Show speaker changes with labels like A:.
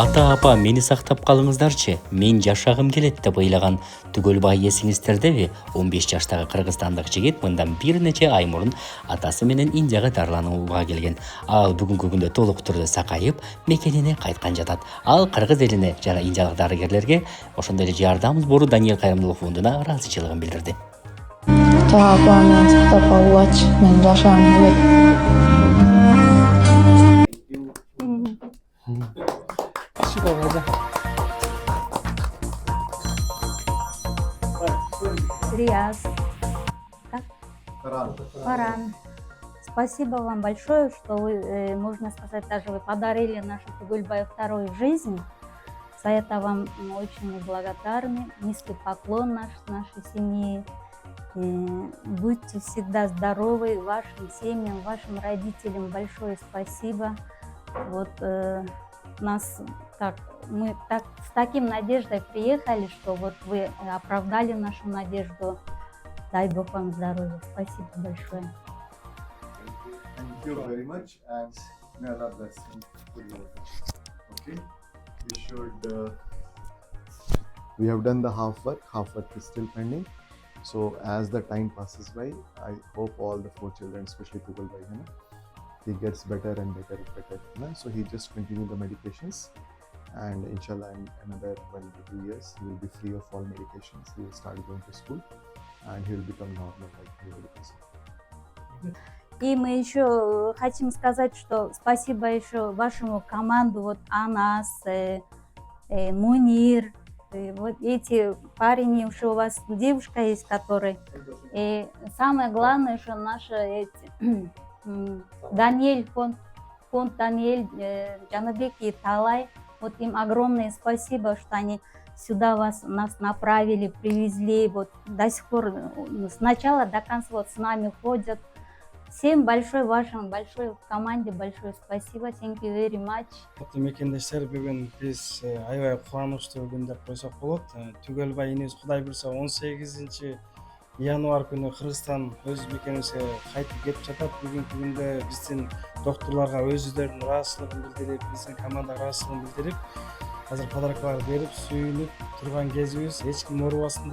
A: Ата-апа, мени сактап калыңыздарчы. Мен жашагым келет деп ыйлаган Түгөлбай эсиңиздердеби? 15 жаштагы кыргызстандык жигит мындан бир нече ай мурун атасы менен Индияга дарланууга келген. Ал бүгүнкү күндө толук түрдө сакайып, мекенине кайткан жатат. Ал кыргыз элине жана индиялык дарыгерлерге, ошондой эле Жардам сбору Даниэль Кайрымдуулук фондуна ыраазычылыгын билдирди.
B: Ата-апа, мени сактап алгыч, мен жашагым келет.
C: Риас. Паран. Спасибо вам большое, что вы, можно сказать, даже вы подарили нашу Түгөлбай вторую жизнь. За это вам очень благодарны. Низкий поклон нашей семьи. Будьте всегда здоровы, вашим семьям, вашим родителям большое спасибо. Вот мы с таким надеждой приехали, что вот вы оправдали нашу надежду. Дай Бог вам здоровья. Спасибо большое.
D: Thank you very much, and may Allah bless you for your okay. We have done the half work is still pending. So as the time passes by, I hope all the 4 children, especially Түгөлбай, he gets better and better and better. So he just continue the medications, and inshallah in another 1 to 2 years he will be free of all medications. He will start going to school and he will become normal like everybody else.
C: И мы еще хотим сказать, что спасибо еще вашему команду, вот Анас, Мунир, вот эти парни, еще у вас девушка есть, который. И самое главное, что наши Даниэль, фонд Даниэль, Жанабек и Талай, вот им огромное спасибо, что они сюда нас направили, привезли, вот до сих пор, с начала до конца вот с нами ходят. Всем большой большой команде большое спасибо. Thank you very much.
E: Мекендештер, бүгүн биз аябай кубанычтуу күн деп койсок болот. Түгөлбай инебиз Кудай буйрса 18 январь күнү Кыргызстан өз мекенибизге кайтып кетип жатат. Бүгүнкү күндө биздин доктурларга өздөрүнүн ыраазычылыгын билдирип, биздин командага ыраазычылыгын билдирип, азыр подаркалар берип, сүйүнүп турган кезибиз. Эч ким оорубасын